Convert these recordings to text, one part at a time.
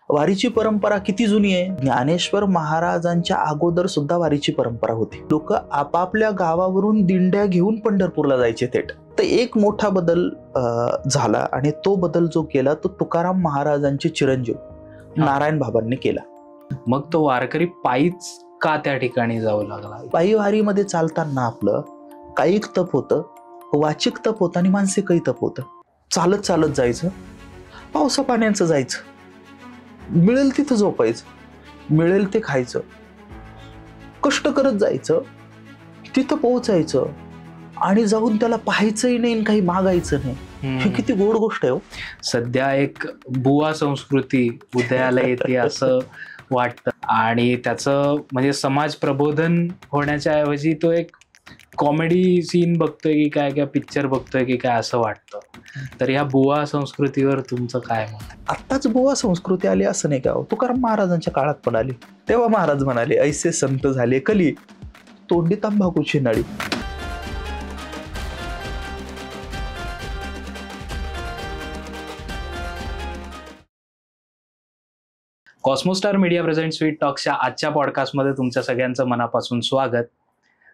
वारीची परंपरा किती जुनी आहे. ज्ञानेश्वर महाराजांच्या अगोदर सुद्धा वारीची परंपरा होती. लोक आपापल्या गावावरून दिंड्या घेऊन पंढरपूरला जायचे थेट. तर एक मोठा बदल झाला आणि तो बदल जो केला तो तुकाराम महाराजांचे चिरंजीव नारायण बाबांनी केला. मग तो वारकरी पायीच का त्या ठिकाणी जाऊ लागला? पायी वारीमध्ये चालताना आपलं कायिक तप होतं, वाचिक तप होतं आणि मानसिकही तप होतं. चालत चालत जायचं, पावसा पाण्याचं जायचं, मिळेल तिथं झोपायचं, मिळेल ते खायचं, कष्ट करत जायचं, तिथं पोहोचायचं आणि जाऊन त्याला पाहायचंही नाही आणि काही मागायचं नाही. ही किती गोड गोष्ट आहे हो. सध्या एक बुवा संस्कृती उदयाला येते असं वाटतं आणि त्याचं म्हणजे समाज प्रबोधन होण्याच्या ऐवजी तो एक कॉमेडी सीन बघतोय की काय किंवा पिक्चर बघतोय की काय असं वाटतं. तर या बुवा संस्कृतीवर तुमचं काय मत? आत्ताच बुवा संस्कृती आली असं नाही का? तुकाराम महाराजांच्या काळात पण आली. तेव्हा महाराज म्हणाले, ऐसे संत झाले कली, तोंडी तंबाखूची नळी. कॉस्मोस्टार मीडिया प्रेझेंट स्वीट टॉक्सच्या आजच्या पॉडकास्टमध्ये तुमच्या सगळ्यांचं मनापासून स्वागत.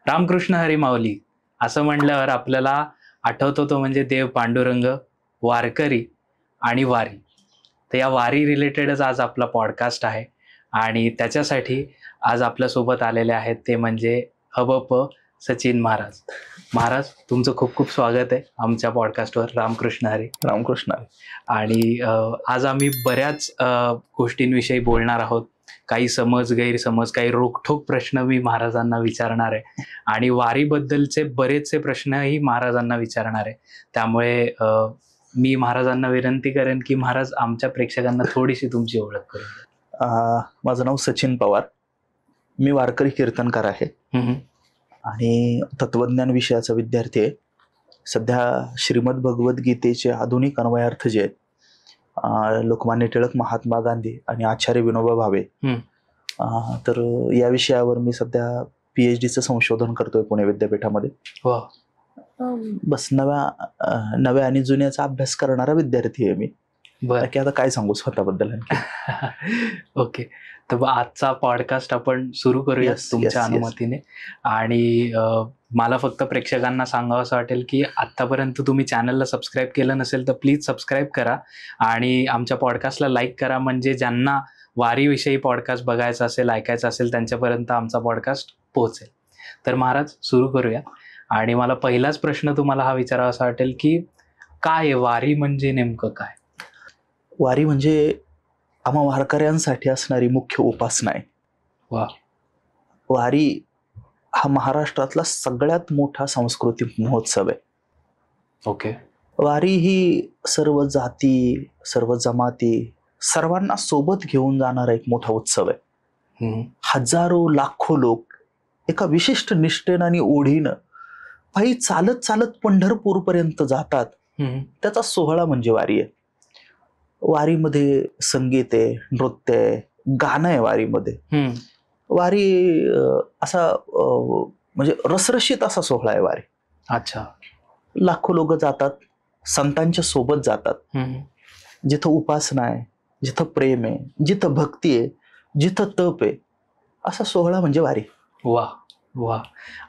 रामकृष्ण हरी माऊली असं म्हटल्यावर आपल्याला आठवतो तो म्हणजे देव पांडुरंग, वारकरी आणि वारी. तर या वारी रिलेटेडच आज आपला पॉडकास्ट आहे आणि त्याच्यासाठी आज आपल्यासोबत आलेले आहेत ते म्हणजे हबप सचिन महाराज. महाराज, तुमचं खूप खूप स्वागत आहे आमच्या पॉडकास्टवर. रामकृष्ण हरी. रामकृष्ण हरी. आणि आज आम्ही बऱ्याच गोष्टींविषयी बोलणार आहोत. काही समज गैरसमज, काही रोखठोक प्रश्न मी महाराजांना विचारणार आहे आणि वारीबद्दलचे बरेचसे प्रश्नही महाराजांना विचारणार आहे. त्यामुळे मी महाराजांना विनंती करेन की महाराज आमच्या प्रेक्षकांना थोडीशी तुमची ओळख करून द्या. माझं नाव सचिन पवार, मी वारकरी कीर्तनकार आहे आणि तत्वज्ञान विषयाचा विद्यार्थी आहे. सध्या श्रीमद भगवद्गीतेचे आधुनिक अन्वयार्थ जे आहेत लोकमान्य टिळक, महात्मा गांधी आणि आचार्य विनोबा भावे, तर या विषयावर मी सध्या PhDचं संशोधन करतोय पुणे विद्यापीठामध्ये. बस नव्या आणि जुन्याचा अभ्यास करणारा विद्यार्थी आहे मी. बाकी आता काय सांगू स्वतःबद्दल आणखी. ओके, तर आजचा पॉडकास्ट आपण सुरू करूया तुमच्या अनुमतीने. आणि मला फक्त प्रेक्षकांना सांगावं असं वाटेल की आत्तापर्यंत तुम्ही चॅनलला सबस्क्राईब केलं नसेल तर प्लीज सबस्क्राईब करा आणि आमच्या पॉडकास्टला लाईक करा, म्हणजे ज्यांना वारीविषयी पॉडकास्ट बघायचा असेल, ऐकायचा असेल त्यांच्यापर्यंत आमचा पॉडकास्ट पोहोचेल. तर महाराज सुरू करूया. आणि मला पहिलाच प्रश्न तुम्हाला हा विचारावा असा वाटेल की काय वारी म्हणजे नेमकं काय? वारी म्हणजे आम्हा वारकऱ्यांसाठी असणारी मुख्य उपासना आहे. वा. वारी हा महाराष्ट्रातला सगळ्यात मोठा सांस्कृतिक महोत्सव आहे. ओके. वारी ही सर्व जाती, सर्व जमाती, सर्वांना सोबत घेऊन जाणारा एक मोठा उत्सव आहे. हजारो लाखो लोक एका विशिष्ट निष्ठेनं आणि ओढीनं पायी चालत चालत पंढरपूर पर्यंत जातात. त्याचा सोहळा म्हणजे वारी आहे. वारीमध्ये संगीत आहे, नृत्य आहे, गाणं आहे वारीमध्ये. वारी असा म्हणजे रसरशीत असा सोहळा आहे वारी. अच्छा. लाखो लोक जातात, संतांच्या सोबत जातात. जिथं उपासना आहे, जिथं प्रेम आहे, जिथं भक्ती आहे, जिथं तप आहे, असा सोहळा म्हणजे वारी. वा वा.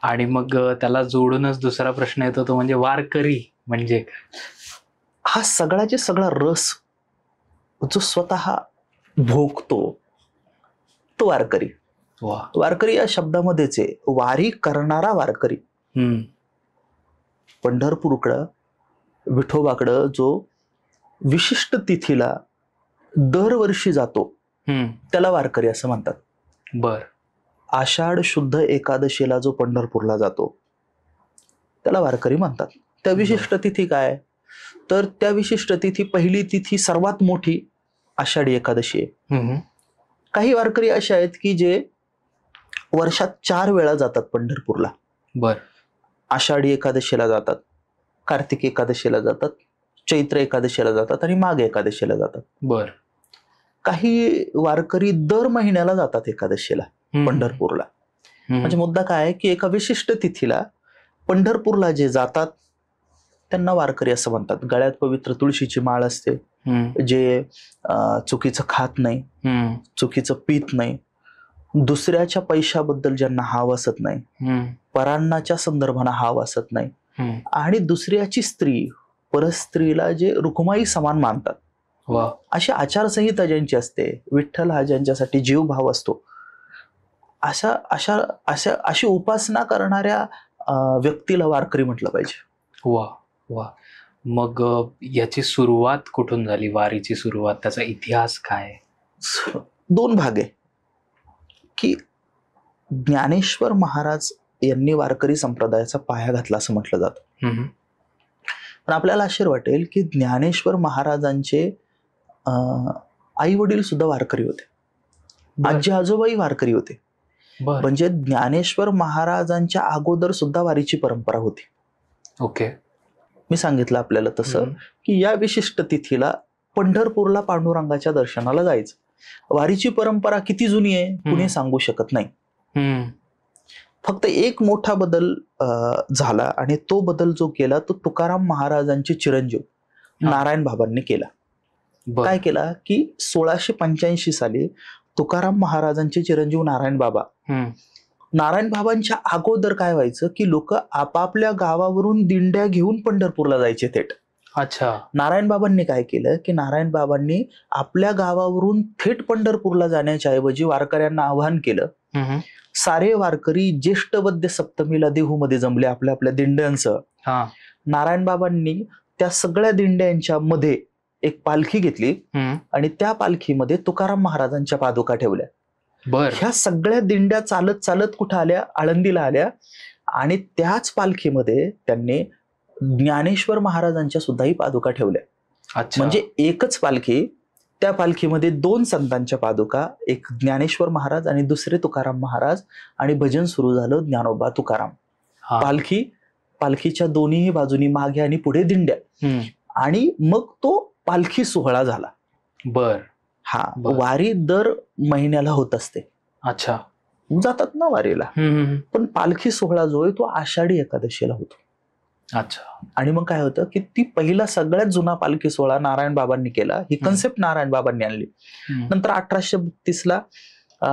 आणि मग त्याला जोडूनच दुसरा प्रश्न येतो तो म्हणजे वारकरी म्हणजे काय? हा सगळ्याचे सगळा रस जो स्वतः भोगतो तो वारकरी. वारकरी या शब्दामध्येच आहे वारी करणारा वारकरी. पंढरपूरकडं, विठोबाकडं जो विशिष्ट तिथीला दरवर्षी जातो त्याला वारकरी असं म्हणतात. बर. आषाढ शुद्ध एकादशीला जो पंढरपूरला जातो त्याला वारकरी म्हणतात. त्या विशिष्ट तिथी काय? तर त्या विशिष्ट तिथी, पहिली तिथी सर्वात मोठी आषाढी एकादशी आहे. काही वारकरी असे आहेत की जे वर्षात 4 वेळा जातात पंढरपूरला. बर. आषाढी एकादशीला जातात, कार्तिक एकादशीला जातात, चैत्र एकादशीला जातात आणि माघ एकादशीला जातात. बर. काही वारकरी दर महिन्याला जातात एकादशीला पंढरपूरला. म्हणजे मुद्दा काय आहे की एका विशिष्ट तिथीला पंढरपूरला जे जातात त्यांना वारकरी असं म्हणतात. गळ्यात पवित्र तुळशीची माळ असते, जे चुकीचं खात नाही, चुकीचं पित नाही, दुसऱ्याच्या पैशाबद्दल ज्यांना हाव असत नाही, परांनाच्या संदर्भाने हाव असत नाही, आणि दुसऱ्याची स्त्री परस्त्रीला जे रुक्माई समान मानतात, अशी आचारसंहिता ज्यांची असते, विठ्ठल हा ज्यांच्यासाठी जीव भाव असतो, अशी उपासना करणाऱ्या व्यक्तीला वारकरी म्हटलं पाहिजे. वा वा. मग याची सुरुवात कुठून झाली, वारीची सुरुवात, त्याचा इतिहास काय? 2 भाग आहे की ज्ञानेश्वर महाराज यांनी वारकरी संप्रदायाचा पाया घातला असं म्हटलं जातं. पण आपल्याला आश्चर्य वाटेल की ज्ञानेश्वर महाराजांचे आई वडील सुद्धा वारकरी होते, आजी आजोबाई वारकरी होते. म्हणजे ज्ञानेश्वर महाराजांच्या अगोदर सुद्धा वारीची परंपरा होती. ओके. मी सांगितलं आपल्याला तसं की या विशिष्ट तिथीला पंढरपूरला पांडुरंगाच्या दर्शनाला जायचं. वारीची परंपरा किती जुनी आहे कुणी सांगू शकत नाही. फक्त एक मोठा बदल झाला, आणि तो बदल जो केला तो तुकाराम महाराजांचे चिरंजीव नारायण बाबांनी केला. काय केला की 1685 साली तुकाराम महाराजांचे चिरंजीव नारायण बाबांच्या अगोदर काय व्हायचं की लोक आपापल्या गावावरून दिंड्या घेऊन पंढरपूरला जायचे थेट. अच्छा. नारायण बाबांनी काय केलं की नारायण बाबांनी आपल्या गावावरून थेट पंढरपूरला जाण्याच्या ऐवजी वारकऱ्यांना आवाहन केलं. सारे वारकरी ज्येष्ठ वद्य सप्तमीला देहूमध्ये जमले आपल्या आपल्या दिंड्यांसह. नारायण बाबांनी त्या सगळ्या दिंड्यांच्या मध्ये एक पालखी घेतली आणि त्या पालखीमध्ये तुकाराम महाराजांच्या पादुका ठेवल्या. ह्या सगळ्या दिंड्या चालत चालत कुठं आल्या, आळंदीला आल्या, आणि त्याच पालखीमध्ये त्यांनी ज्ञानेश्वर महाराजांच्या सुद्धाही पादुका ठेवल्या. म्हणजे एकच पालखी, त्या पालखीमध्ये 2 संतांच्या पादुका, एक ज्ञानेश्वर महाराज आणि दुसरे तुकाराम महाराज, आणि भजन सुरू झालं ज्ञानोबा तुकाराम. पालखीच्या दोन्ही बाजूनी मागे आणि पुढे दिंड्या, आणि मग तो पालखी सोहळा झाला. वारी दर महिन्याला होत असते. अच्छा. जातात ना वारीला, पण पालखी सोहळा जो आहे तो आषाढी एकादशीला होतो. अच्छा. आणि मग काय होतं की ती पहिला सगळ्यात जुना पालखी सोहळा नारायण बाबांनी केला. ही कन्सेप्ट नारायण बाबांनी आणली. नंतर 1832ला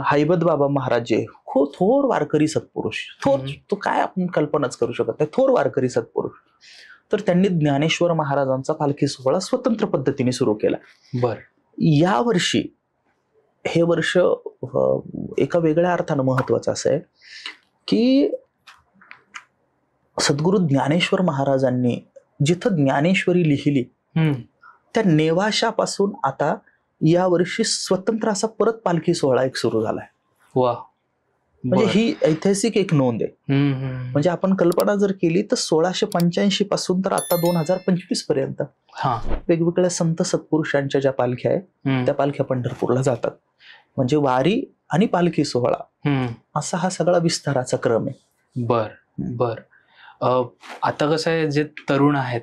हैबत बाबा महाराज जे खूप थोर वारकरी सत्पुरुष, तो काय आपण कल्पनाच करू शकत नाही, थोर वारकरी सत्पुरुष, तर त्यांनी ज्ञानेश्वर महाराजांचा पालखी सोहळा स्वतंत्र पद्धतीने सुरू केला. या वर्षी, हे वर्ष एका वेगळ्या अर्थानं महत्वाचं असं आहे की सद्गुरु ज्ञानेश्वर महाराजांनी जिथं ज्ञानेश्वरी लिहिली त्या नेवाशापासून आता या वर्षी स्वतंत्र असा परत पालखी सोहळा एक सुरू झालाय. म्हणजे ही ऐतिहासिक एक नोंद आहे. म्हणजे आपण कल्पना जर केली तर 1685 पासून तर आता 2025 पर्यंत वेगवेगळ्या संत सत्पुरुषांच्या ज्या पालख्या आहेत त्या पालख्या पंढरपूरला जातात. म्हणजे वारी आणि पालखी सोहळा असा हा सगळा विस्ताराचा क्रम आहे. बर. आता कसं आहे, जे तरुण आहेत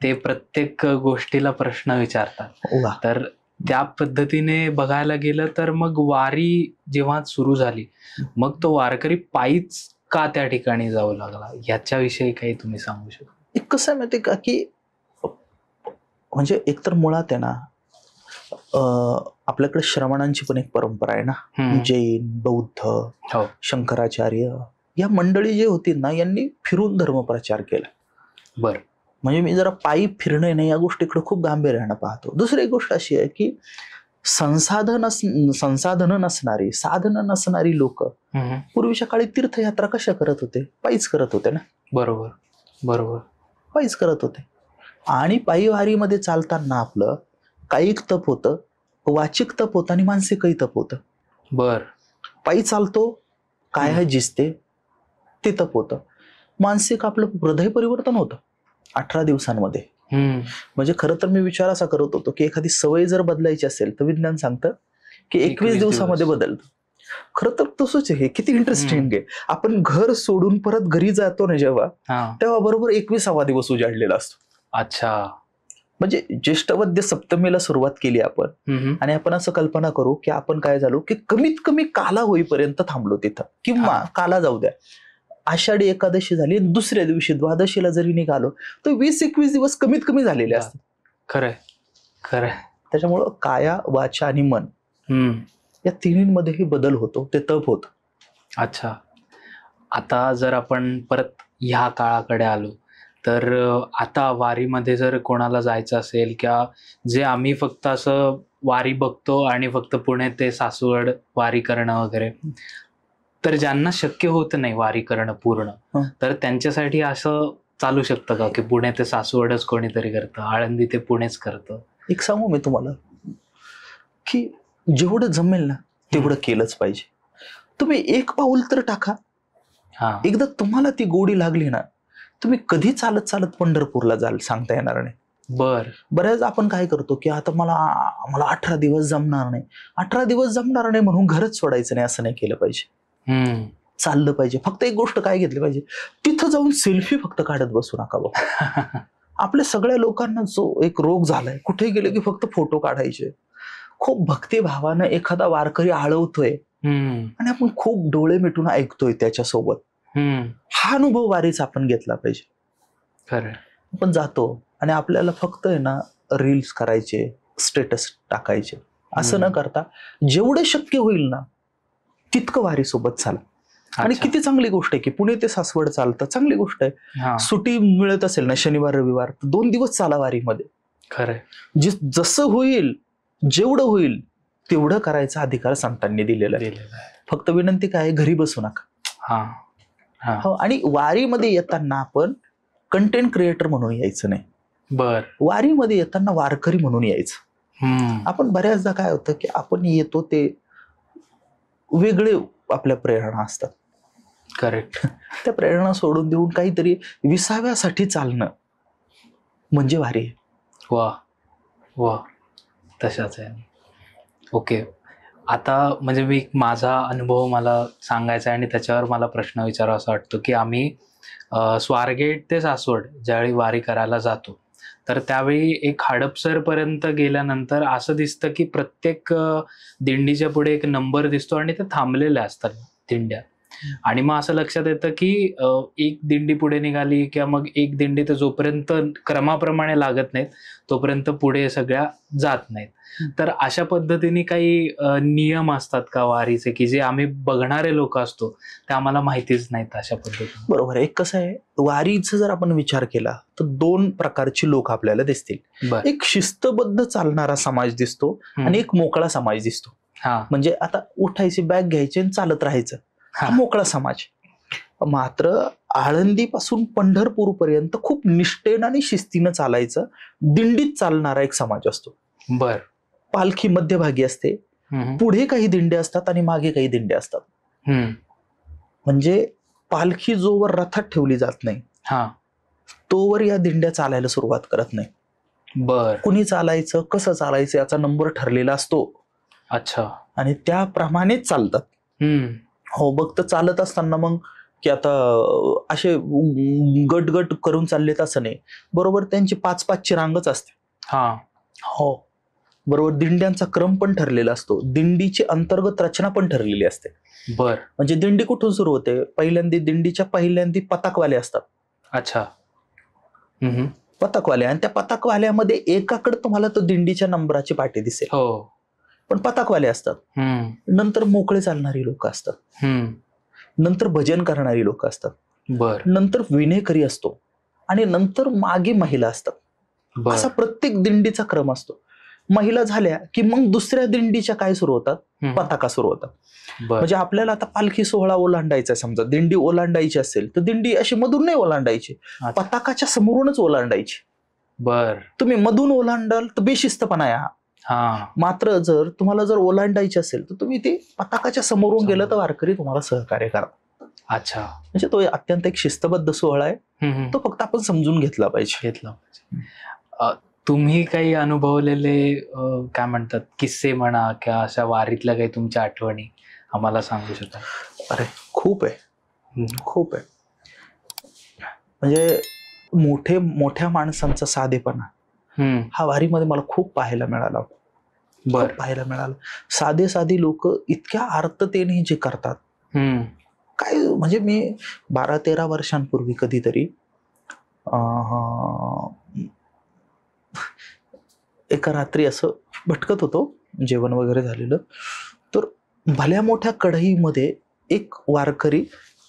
ते प्रत्येक गोष्टीला प्रश्न विचारतात, तर त्या पद्धतीने बघायला गेलं तर मग वारी जेव्हा सुरू झाली, मग तो वारकरी पायीच का त्या ठिकाणी जाऊ लागला, याच्याविषयी काही तुम्ही सांगू शकता? कसं आहे माहिती का की म्हणजे एकतर मुळात आहे ना, आपल्याकडे श्रमणांची पण एक परंपरा आहे ना. जैन, बौद्ध, शंकराचार्य या मंडळी जे होती ना, यांनी फिरून धर्मप्रचार केला. म्हणजे मी जरा पायी फिरणे नाही या गोष्टीकडे खूप गांभीर्यानं पाहतो. दुसरी एक गोष्ट अशी आहे की संसाधनं नसणारी, साधनं नसणारी लोक पूर्वीच्या काळी तीर्थयात्रा कशा करत होते? पायीच करत होते ना. बरोबर. पायीच करत होते. आणि पायी वारीमध्ये चालताना आपलं कायिक तप होतं, वाचिक तप होतं आणि मानसिकही तप होतं. पायी चालतो, काय जिजते ते तप होतं. मानसिक आपलं हृदय परिवर्तन होतं 18 दिवसांमध्ये. म्हणजे खरं तर मी विचार असा करत होतो की एखादी सवय जर बदलायची असेल तर विज्ञान सांगतं की 21 दिवसामध्ये बदलतं. खरं तर तसंच आहे. किती इंटरेस्टिंग आहे. आपण घर सोडून परत घरी जातो ना जेव्हा, तेव्हा बरोबर 21वा दिवस उजाडलेला असतो. अच्छा. म्हणजे ज्येष्ठवद्य सप्तमीला सुरुवात केली आपण, आणि आपण असं कल्पना करू की आपण काय झालो की कमीत कमी काला होईपर्यंत थांबलो तिथं, किंवा काला जाऊ द्या, आषाढी एकादशी झाली, दुसऱ्या दिवशी द्वादशीला जरी निघालो तर 20-21 दिवस कमीत कमी झालेले असतात. खरंय. खरं. त्याच्यामुळं काया, वाचा आणि मन या तिन्हींमध्येही बदल होतो, ते तप होतं. अच्छा. आता जर आपण परत ह्या काळाकडे आलो, तर आता वारीमध्ये जर कोणाला जायचं असेल किंवा जे आम्ही फक्त असं वारी बघतो आणि फक्त पुणे ते सासवड वारी करणं वगैरे, तर ज्यांना शक्य होत नाही वारी करणं पूर्ण, तर त्यांच्यासाठी असं चालू शकतं का की पुणे ते सासवडच कोणीतरी करतं, आळंदी ते पुणेच करतं? एक सांगू मी तुम्हाला, की जेवढं जमेल ना तेवढं केलंच पाहिजे. तुम्ही एक पाऊल तर टाका. एकदा तुम्हाला ती गोडी लागली ना, तुम्ही कधी चालत चालत पंढरपूरला जाल सांगता येणार नाही. बऱ्याच आपण काय करतो, की आता मला 18 दिवस जमणार नाही, 18 दिवस जमणार नाही म्हणून घरच सोडायचं नाही, असं नाही केलं पाहिजे. चाललं पाहिजे. फक्त एक गोष्ट काय घेतली पाहिजे, तिथं जाऊन सेल्फी फक्त काढत बसू नका बाबा. आपल्या सगळ्या लोकांना जो एक रोग झालाय, कुठे गेले की फक्त फोटो काढायचे. खूप भक्तिभावानं एखादा वारकरी आळवतोय आणि आपण खूप डोळे मिटून ऐकतोय त्याच्यासोबत. हा अनुभव वारीचा आपण घेतला पाहिजे. खरं. आपण जातो आणि आपल्याला फक्त आहे ना रील्स करायचे, स्टेटस टाकायचे, असं न करता जेवढे शक्य होईल ना तितकं वारीसोबत चाला. आणि किती चांगली गोष्ट आहे की पुणे ते सासवड चालतं, चांगली गोष्ट आहे. सुट्टी मिळत असेल ना शनिवार रविवार, 2 दिवस चाला वारीमध्ये. खरं. जसं होईल, जेवढं होईल तेवढं करायचा अधिकार संतांनी दिलेला आहे. फक्त विनंती काय, घरी बसू नका. आणि वारीमध्ये येताना आपण कंटेंट क्रिएटर म्हणून यायचं नाही. वारीमध्ये येताना वारकरी म्हणून यायचं. आपण बऱ्याचदा काय होतं की आपण येतो ते वेगळे आपल्या प्रेरणा असतात. करेक्ट. त्या प्रेरणा सोडून देऊन काहीतरी विसाव्यासाठी चालणं म्हणजे वारी आहे. वा, तशाच आहे. ओके. आता म्हणजे मी माझा अनुभव मला सांगायचा आहे आणि त्याच्यावर मला प्रश्न विचारावा वाटतो, की आम्ही स्वारगेट ते सासवड ज्यावेळी वारी करायला जातो, तर त्यावेळी एक हडपसरपर्यंत गेल्यानंतर असं दिसतं की प्रत्येक दिंडीच्या पुढे एक नंबर दिसतो आणि ते थांबलेल्या असतात दिंड्या. आणि मग असं लक्षात येतं की एक दिंडी पुढे निघाली किंवा मग एक दिंडी तर जोपर्यंत क्रमाप्रमाणे लागत नाहीत तोपर्यंत पुढे सगळ्या जात नाहीत. तर अशा पद्धतीने काही नियम असतात का वारीचे, की जे आम्ही बघणारे लोक असतो ते आम्हाला माहितीच नाहीत अशा पद्धतीने? बरोबर आहे. एक कसं आहे, वारीचा जर आपण विचार केला तर 2 प्रकारची लोक आपल्याला दिसतील. एक शिस्तबद्ध चालणारा समाज दिसतो आणि एक मोकळा समाज दिसतो. म्हणजे आता उठायची बॅग घ्यायची आणि चालत राहायचं, हा मोकळा समाज. मात्र आळंदीपासून पंढरपूर पर्यंत खूप निष्ठेनं आणि शिस्तीनं चालायचं दिंडीत चालणारा एक समाज असतो. पालखी मध्यभागी असते, पुढे काही दिंड्या असतात आणि मागे काही दिंड्या असतात. म्हणजे पालखी जोवर रथात ठेवली जात नाही तोवर या दिंड्या चालायला सुरुवात करत नाही. कुणी चालायचं, कसं चालायचं याचा नंबर ठरलेला असतो. अच्छा. आणि त्याप्रमाणेच चालतात. हो, बघ चालत असताना मग की आता असे गट करून चाललेत असं नाही, बरोबर त्यांची 5-5ची रांगच असते. हो, बरोबर. दिंड्यांचा क्रम पण ठरलेला असतो, दिंडीची अंतर्गत रचना पण ठरलेली असते. म्हणजे दिंडी कुठून सुरू होते, दिंडीच्या पहिल्यांदी पताकवाले असतात. अच्छा. पताकवाले, आणि त्या पताकवाल्यामध्ये एकाकडे तुम्हाला तो दिंडीच्या नंबराची पाटी दिसेल. पण पताकवाले असतात. नंतर मोकळे चालणारी लोक असतात, नंतर भजन करणारी लोक असतात, नंतर विनेकरी असतो आणि नंतर मागे महिला असतात. असा प्रत्येक दिंडीचा क्रम असतो. महिला झाल्या की मग दुसऱ्या दिंडीच्या काय सुरू होतात, पताका सुरू होतात. म्हणजे आपल्याला आता पालखी सोहळा ओलांडायचा, समजा दिंडी ओलांडायची असेल तर दिंडी अशी मधून नाही ओलांडायची, पताकाच्या समोरूनच ओलांडायची. तुम्ही मधून ओलांडाल तर बेशिस्तपणा आहे. मात्र जर तुम्हाला ओलांडायची असेल तर तुम्ही ते पताकाच्या समोरून गेलं तर वारकरी तुम्हाला सहकार्य करतात. अच्छा. म्हणजे तो अत्यंत एक शिस्तबद्ध सोहळा आहे, तो फक्त आपण समजून घेतला पाहिजे. तुम्ही काही अनुभवलेले काय म्हणतात किस्से म्हणा किंवा अशा वारीतल्या काही तुमच्या आठवणी आम्हाला सांगू शकाल? अरे खूप आहे, खूप आहे. म्हणजे मोठ्या माणसांचा साधेपणा हा वारीमध्ये मला खूप पाहायला मिळाला. पाहायला मिळालं. साधी लोक इतक्या आर्ततेने जे करतात, काय म्हणजे मी 12-13 वर्षांपूर्वी कधीतरी एका रात्री असं भटकत होतो, जेवण वगैरे झालेलं, तर भल्या मोठ्या कढईमध्ये एक वारकरी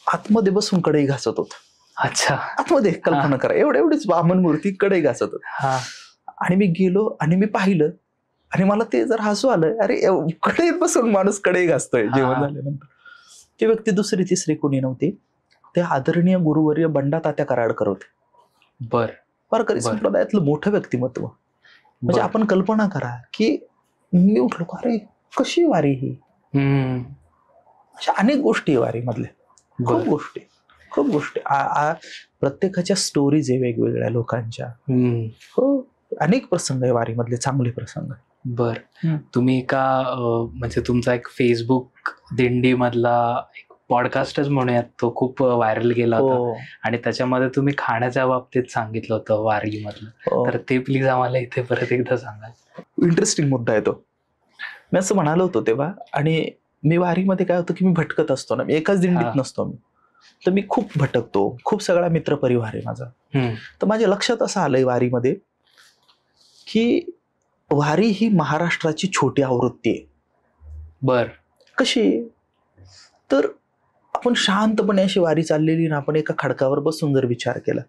आतमध्ये बसून कढई घासत होता. अच्छा. आतमध्ये कल्पना करा, एवढीच वामन मूर्ती कढई घासत होती. आणि मी गेलो आणि मी पाहिलं आणि मला ते जर हसू आलं, अरे कढईत बसून माणूस कढई घासतोय जेवण झाल्यानंतर. ती व्यक्ती दुसरी तिसरी कोणी नव्हती, ते आदरणीय गुरुवर्य बंडा तात्या कराडकर होते. वारकरी संप्रदायातलं मोठं व्यक्तिमत्व. म्हणजे आपण कल्पना करा की मी उठलो, अरे कशी वारी ही, अशा अनेक गोष्टी वारीमधल्या, खूप गोष्टी. प्रत्येकाच्या स्टोरीज आहे वेगवेगळ्या लोकांच्या. हो, अनेक प्रसंग आहे वारीमधले, चांगले प्रसंग. तुम्ही एका म्हणजे तुमचा एक फेसबुक दिंडी मधला एक पॉडकास्टच म्हणूयात, तो खूप व्हायरल गेला होता आणि त्याच्यामध्ये तुम्ही खाण्याच्या बाबतीत सांगितलं होतं वारी मधलं, तर ते प्लीज आम्हाला इथे परत एकदा सांगा. इंटरेस्टिंग मुद्दा आहे तो. मी असं म्हणालो होतो तेव्हा, आणि मी वारीमध्ये काय होतं की मी भटकत असतो ना, मी एकाच दिंडीत नसतो मी, तर मी खूप भटकतो, खूप सगळा मित्रपरिवार आहे माझा. तर माझ्या लक्षात असं आलंय वारीमध्ये की वारी ही महाराष्ट्राची छोटी आवृत्ती आहे. कशी? तर आपण शांतपणे अशी वारी चाललेली ना, आपण एका खडकावर बसून जर विचार केला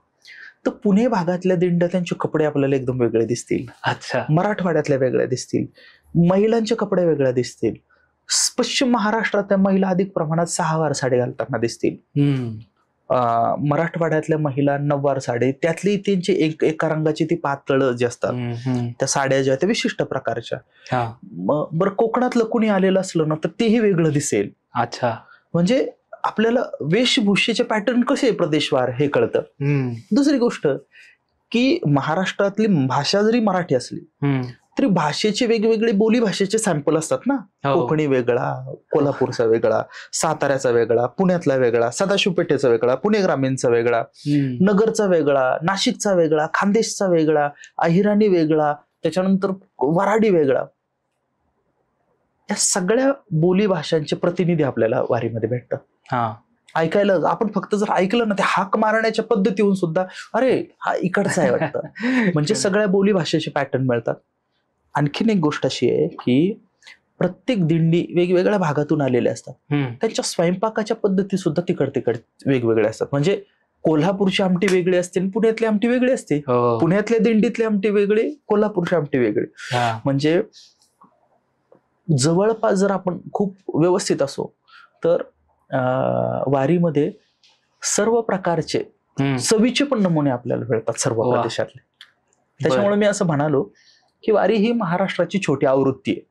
तर पुणे भागातल्या दिंड्या, त्यांचे कपडे आपल्याला एकदम वेगळे दिसतील. अच्छा. मराठवाड्यातल्या वेगळ्या दिसतील, महिलांचे कपडे वेगळ्या दिसतील. पश्चिम महाराष्ट्रातल्या महिला अधिक प्रमाणात 6 वार साडी घालताना दिसतील. मराठवाड्यातल्या महिला 9 वार साडी, त्यातली त्यांची एका रंगाची ती पातळ जे असतात त्या साड्या ज्या त्या विशिष्ट प्रकारच्या. बरं, कोकणातलं कुणी आलेलं असलं ना तर तेही वेगळं दिसेल. अच्छा. म्हणजे आपल्याला वेशभूषेचे पॅटर्न कसे प्रदेशवार हे कळतं. दुसरी गोष्ट की महाराष्ट्रातली भाषा जरी मराठी असली तरी भाषेचे वेगवेगळे बोली भाषेचे सॅम्पल असतात ना. कोकणी वेगळा, कोल्हापूरचा वेगळा, साताऱ्याचा वेगळा, पुण्यातला वेगळा, सदाशिव पेठेचा वेगळा, पुणे ग्रामीणचा वेगळा, नगरचा वेगळा, नाशिकचा वेगळा, खानदेशचा वेगळा, अहिराणी वेगळा, त्याच्यानंतर वराडी वेगळा. या सगळ्या बोली भाषांचे प्रतिनिधी आपल्याला वारीमध्ये भेटतात. ऐकायला आपण फक्त जर ऐकलं ना, ते हाक मारण्याच्या पद्धतीहून सुद्धा अरे हा इकडचा आहे वाटतं. म्हणजे सगळ्या बोली भाषेचे पॅटर्न मिळतात. आणखीन एक गोष्ट अशी आहे की प्रत्येक दिंडी वेगवेगळ्या भागातून आलेल्या असतात, त्यांच्या स्वयंपाकाच्या पद्धती सुद्धा तिकड वेगवेगळ्या असतात. म्हणजे कोल्हापूरची आमटी वेगळी असते आणि पुण्यातली आमटी वेगळी असते. पुण्यातल्या दिंडीतली आमटी वेगळी, कोल्हापूरची आमटी वेगळी. म्हणजे जवळपास जर आपण खूप व्यवस्थित असो तर वारीमध्ये सर्व प्रकारचे चवीचे पण नमुने आपल्याला मिळतात सर्व प्रदेशातले. त्याच्यामुळे मी असं म्हणालो की वारी ही महाराष्ट्राची छोटी आवृत्ती आहे.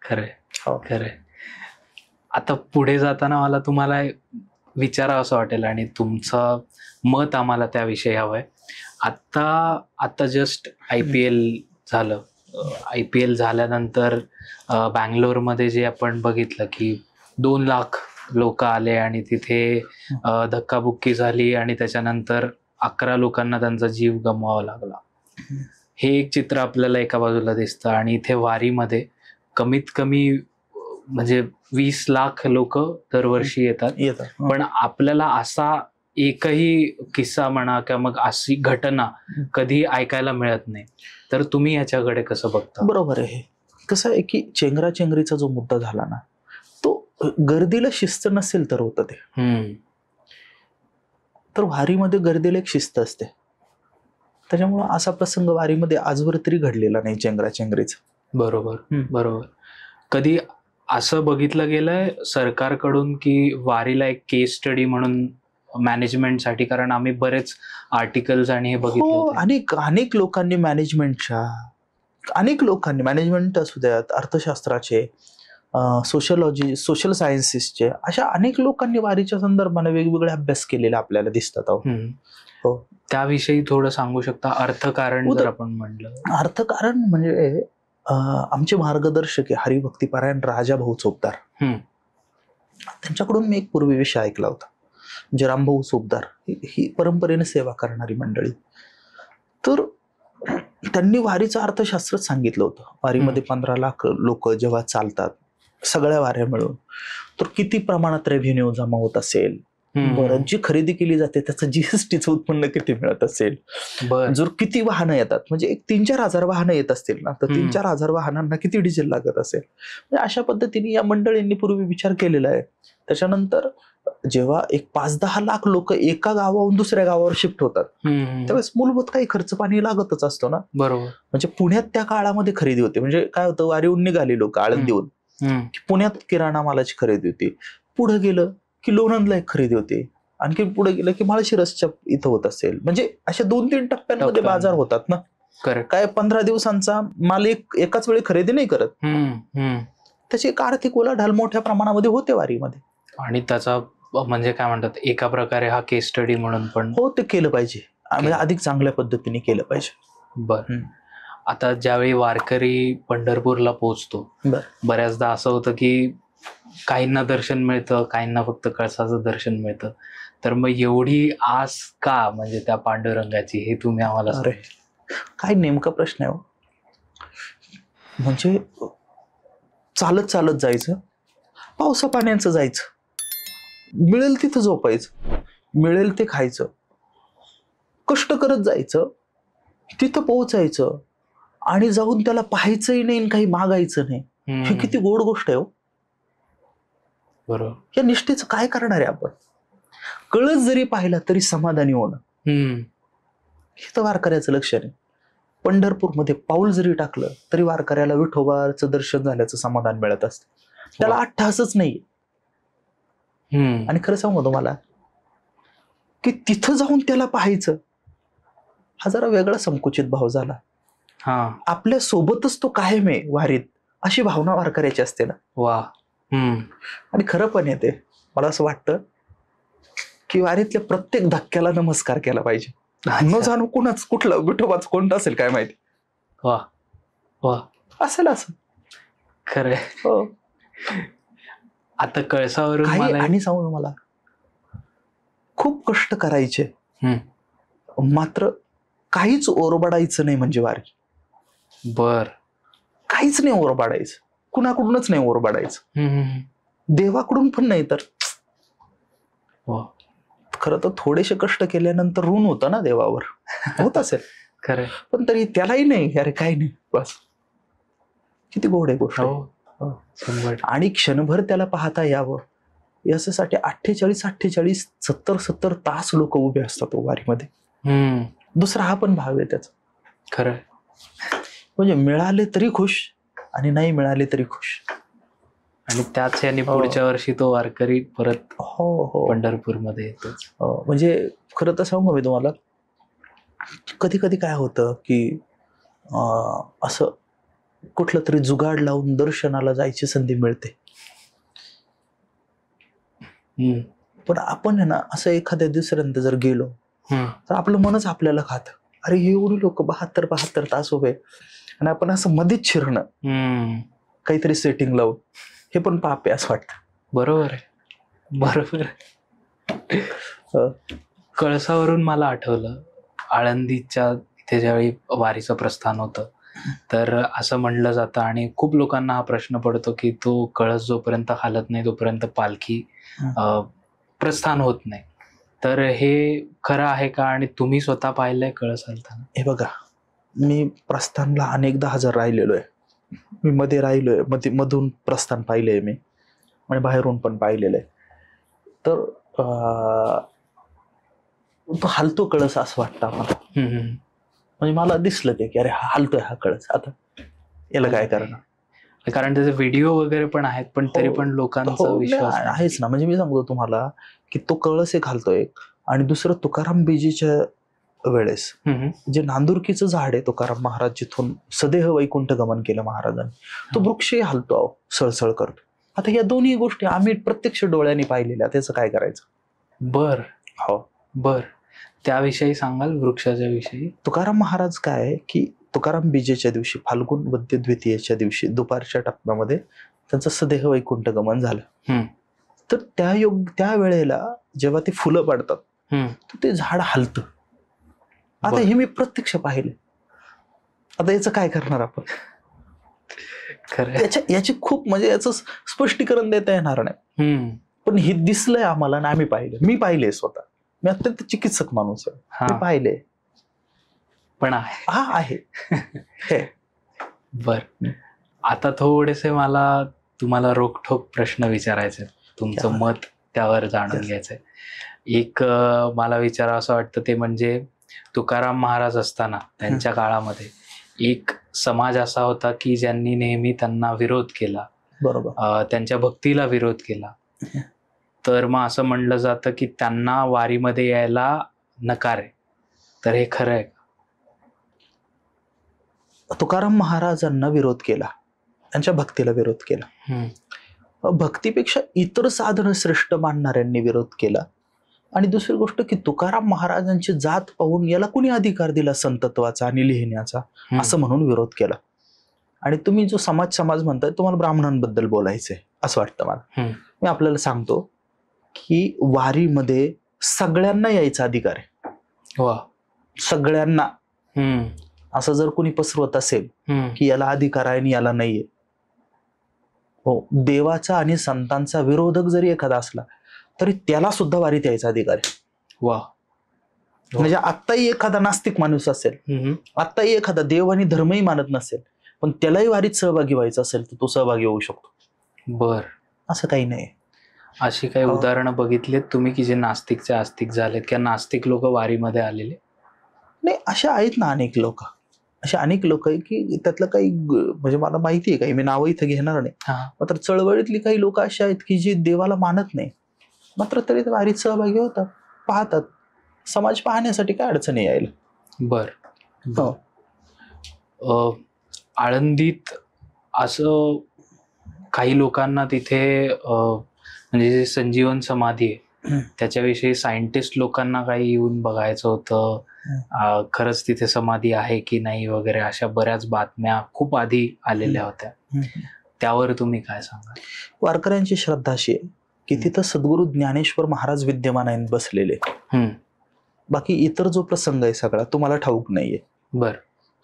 खरंय. आता पुढे जाताना मला तुम्हाला विचारावं असं वाटेल आणि तुमचं मत आम्हाला त्याविषयी हवंय. आता जस्ट IPL झालं. IPL झाल्यानंतर बँगलोरमध्ये जे आपण बघितलं की 2 लाख लोक आले आणि तिथे धक्काबुक्की झाली आणि त्याच्यानंतर 11 लोकांना त्यांचा जीव गमवावा लागला. हे एक चित्र आपल्याला एका बाजूला दिसतं आणि इथे वारीमध्ये कमीत कमी म्हणजे 20 लाख लोक दरवर्षी येतात. पण आपल्याला असा एकही किस्सा म्हणा किंवा मग अशी घटना कधी ऐकायला मिळत नाही. तर तुम्ही याच्याकडे कसं बघता? बरोबर आहे. कसं आहे की चेंगराचेंगरीचा जो मुद्दा झाला ना, तो गर्दीला शिस्त नसेल तर होतं ते. तर वारीमध्ये गर्दीला एक शिस्त असते. त्याच्यामुळे असा प्रसंग वारीमध्ये आजवर तरी घडलेला नाही चेंगराचेंगरीचा. बरोबर. कधी असं बघितलं गेलंय सरकारकडून की वारीला एक केस स्टडी म्हणून मॅनेजमेंटसाठी, कारण आम्ही बरेच आर्टिकल्स आणि हे बघितलं. अनेक लोकांनी मॅनेजमेंट असू द्यात, अर्थशास्त्राचे, सोशल सायन्सेसचे, अशा अनेक लोकांनी वारीच्या संदर्भाने वेगवेगळे अभ्यास केलेले आपल्याला दिसतात. त्याविषयी थोडं सांगू शकता? अर्थकारण जर आपण म्हणलं. अर्थकारण म्हणजे आमचे मार्गदर्शक आहे हरिभक्तीपरायण राजाभाऊ चोपदार, त्यांच्याकडून मी एक पूर्वी विषय ऐकला होता. म्हणजे रामभाऊ चोपदार ही परंपरेने सेवा करणारी मंडळी. तर त्यांनी वारीचं अर्थशास्त्रच सांगितलं होतं. वारीमध्ये 15 लाख लोक जेव्हा चालतात सगळ्या वाऱ्या मिळून, तर किती प्रमाणात रेव्हेन्यू जमा होत असेल, बरं, जी खरेदी केली जाते त्याचं जीएसटीचं उत्पन्न किती मिळत असेल, जर किती वाहनं येतात, म्हणजे एक 3-4 हजार वाहनं येत असतील ना, तर 3-4 हजार वाहनांना किती डिझेल लागत असेल. म्हणजे अशा पद्धतीने या मंडळींनी पूर्वी विचार केलेला आहे. त्याच्यानंतर जेव्हा एक 5-10 लाख लोक एका गावाहून दुसऱ्या गावावर शिफ्ट होतात, त्यावेळेस मूलभूत काही खर्च पाणी लागतच असतो ना. बरोबर. म्हणजे पुण्यात त्या काळामध्ये खरेदी होते. म्हणजे काय होतं, वारीहून निघाली लोक आळंदीहून, पुण्यात किराणा मालाची खरेदी होती. पुढे गेलं की लोणंदला एक खरेदी होते, आणखी पुढे गेलं की माळशिरसच्या इथं होत असेल. म्हणजे अशा 2-3 टप्प्यांमध्ये बाजार होतात ना. काय 15 दिवसांचा माल एकाच वेळी खरेदी नाही करत. त्याची एक आर्थिक उलाढाल मोठ्या प्रमाणामध्ये होते वारीमध्ये. आणि त्याचा म्हणजे काय म्हणतात, एका प्रकारे हा केस स्टडी म्हणून पण हो, ते केलं पाहिजे, म्हणजे अधिक चांगल्या पद्धतीने केलं पाहिजे. बर. आता ज्यावेळी वारकरी पंढरपूरला पोहोचतो, बऱ्याचदा असं होतं की काहींना दर्शन मिळतं, काहींना फक्त कळसाचं दर्शन मिळतं. तर मग एवढी आस का, म्हणजे त्या पांडुरंगाची, हे तुम्ही आम्हाला काय नेमका प्रश्न आहे. म्हणजे चालत चालत जायचं, पावसा पाण्याचं जायचं, मिळेल तिथं झोपायचं, मिळेल ते खायचं, कष्ट करत जायचं, तिथं पोहोचायचं आणि जाऊन त्याला पाहायचंही नाही, काही मागायचं नाही. ही किती गोड गोष्ट आहे हो. बरोबर. या निष्ठेचं काय करणार आहे आपण. कळस जरी पाहिला तरी समाधानी होणं, हे तर वारकऱ्याचं लक्षण आहे. पंढरपूरमध्ये पाऊल जरी टाकलं तरी वारकऱ्याला विठोबाचं दर्शन झाल्याचं समाधान मिळत असतं. त्याला अट्टहासच नाही. आणि खरं सांगू तुम्हाला की तिथं जाऊन त्याला पाहायचं, हा जरा वेगळा संकुचित भाव झाला. आपल्या सोबतच तो कायम आहे वारीत, अशी भावना वारकऱ्याची असते ना. वा. आणि खरं पण येते, मला असं वाटतं की वारीतल्या प्रत्येक धक्क्याला नमस्कार केला पाहिजे. न जाणू कुणाच कुठलं विठोबाच कोणतं असेल काय माहिती. वा वा. असेल असं खरंय. हो. आता कळसावरून आणि सांगू मला, खूप कष्ट करायचे, मात्र काहीच ओरबाडायचं नाही म्हणजे वारी. बर. काहीच नाही ओरबाडायचं, कुणाकडूनच नाही ओरबाडायचं, देवाकडून पण नाही. तर खरं तर थोडेसे कष्ट केल्यानंतर ऋण होतं ना देवावर, होत असेल खरं, पण तरी त्यालाही नाही, अरे काही नाही बस. किती गोड आहे गोष्ट. आणि क्षणभर त्याला पाहता यावं याच्यासाठी 48 70 तास लोक उभे असतात वारीमध्ये. दुसरा हा पण भाव आहे त्याचा. खरं, म्हणजे मिळाले तरी खुश आणि नाही मिळाले तरी खुश. आणि त्याच याने पुढच्या वर्षी तो वारकरी परत पंढरपूरमध्ये येतो. म्हणजे खरं तर सांगू मी तुम्हाला, कधी कधी काय होतं की असं कुठलं तरी जुगाड लावून दर्शनाला जायची संधी मिळते, पण आपण आहे ना असं एखाद्या दुसऱ्यांदा जर गेलो तर आपलं मनच आपल्याला खात, अरे एवढी लोक 72 तास उभे आणि आपण असं मध्येच शिरणं काहीतरी सेटिंग लावून, हे पण पाप आहे असं वाटतं. बरोबर आहे, बरोबर. कळसावरून मला आठवलं, आळंदीच्या इथे ज्यावेळी वारीचं प्रस्थान होतं, तर असं म्हणलं जातं आणि खूप लोकांना हा प्रश्न पडतो की तो कळस जोपर्यंत हालत नाही तोपर्यंत पालखी प्रस्थान होत नाही. तर हे खरं आहे का, आणि तुम्ही स्वतः पाहिलंय कळस हलताना? हे बघा, मी प्रस्थानला अनेकदा हजर राहिलेलो आहे. मी मध्ये राहिलोय, मधून प्रस्थान पाहिलंय मी आणि बाहेरून पण पाहिलेलं आहे. तर तो हालतो कळस असं वाटतं आम्हाला. म्हणजे मला दिसलं ते की अरे हा हालतोय हा कळस, आता याला काय करणार. कारण त्याचे व्हिडिओ वगैरे पण आहेत, पण तरी पण लोकांचा विश्वास आहेच ना. म्हणजे मी सांगतो तुम्हाला की तो कळस एक हालतोय, आणि दुसरं तुकाराम बीजेच्या वेळेस जे नांदुरकीचं झाड आहे, तुकाराम महाराज जिथून सदेह वैकुंठ गमन केलं महाराजांनी, तो वृक्षही हालतो, सळसळ करतो. आता या दोन्ही गोष्टी आम्ही प्रत्यक्ष डोळ्यांनी पाहिलेल्या, त्याचं काय करायचं. बर. हो, बर. त्याविषयी सांगाल, वृक्षाच्या विषयी? तुकाराम महाराज काय की तुकाराम बीजेच्या दिवशी, फाल्गुन वद्य द्वितीयेच्या दिवशी दुपारच्या टप्प्यामध्ये त्यांचं सदेह वैकुंठ गमन झालं. तर त्या वेळेला जेव्हा ते फुलं पडतात तर ते झाड हलतं. आता हे मी प्रत्यक्ष पाहिले. आता याचं काय करणार आपण. याची खूप म्हणजे याचं स्पष्टीकरण देता येणार नाही. पण हे दिसलंय आम्हाला आणि आम्ही पाहिलं. मी पाहिलंय स्वतः. मी अत्यंत चिकित्सक माणूस आहे. मी पाहिलंय. पण आहे. हा आहे. बर, आता थोडेसे मला तुम्हाला रोखठोक प्रश्न विचारायचे, तुमचं मत त्यावर जाणून घ्यायचंय. एक मला विचारावं असं वाटतं ते म्हणजे तुकाराम महाराज असताना त्यांच्या काळामध्ये एक समाज असा होता की ज्यांनी नेहमी त्यांना विरोध केला. बरोबर. त्यांच्या भक्तीला विरोध केला. तर मग असं म्हणलं जातं की त्यांना वारीमध्ये यायला नकार आहे. तर हे खरं आहे? तुकाराम महाराजांना विरोध केला, त्यांच्या भक्तीला विरोध केला. भक्तीपेक्षा इतर साधन श्रेष्ठ मानणाऱ्यांनी विरोध केला. आणि दुसरी गोष्ट की तुकाराम महाराजांची जात पाहून याला कुणी अधिकार दिला संतत्वाचा आणि लिहिण्याचा, असं म्हणून विरोध केला. आणि तुम्ही जो समाज म्हणताय, तुम्हाला ब्राह्मणांबद्दल बोलायचंय असं वाटतं मला. मी आपल्याला सांगतो की वारीमध्ये सगळ्यांना यायचा अधिकार आहे. सगळ्यांना. असं जर कोणी पसरवत असेल की याला अधिकार आहे आणि याला नाहीये, हो, देवाचा आणि संतांचा विरोधक जरी एखादा असला तरी त्याला सुद्धा वारीत यायचा अधिकार आहे. म्हणजे आत्ताही एखादा नास्तिक माणूस असेल, आत्ताही एखादा देव आणि धर्मही मानत नसेल, पण त्यालाही वारीत सहभागी व्हायचं असेल तर तो सहभागी होऊ शकतो. बर, असं काही नाही. अशी काही उदाहरणं बघितलीत तुम्ही की जे नास्तिकचे आस्तिक झालेत किंवा नास्तिक लोक वारीमध्ये आलेले? नाही, अशा आहेत ना अनेक लोक. असे अनेक लोक आहे की त्यातलं काही म्हणजे मला माहिती आहे, काही मी नावं इथं घेणार नाही, मात्र चळवळीतली काही लोक अशी आहेत की जे देवाला मानत नाही, मात्र तरी वारीत सहभागी होतात, पाहतात. समाज पाहण्यासाठी काय अडचणी यायला. बर. आळंदीत असं काही लोकांना तिथे म्हणजे जे संजीवन समाधी आहे त्याच्याविषयी सायंटिस्ट लोकांना काही येऊन बघायचं होतं, खरंच तिथे समाधी आहे की नाही वगैरे, अशा बऱ्याच बातम्या खूप आधी आलेल्या होत्या. त्यावर तुम्ही काय सांगा? वारकऱ्यांची श्रद्धा अशी आहे की तिथं सद्गुरू ज्ञानेश्वर महाराज विद्यमान आहेत बसलेले. बाकी इतर जो प्रसंग आहे सगळा तुम्हाला ठाऊक नाहीये. बर.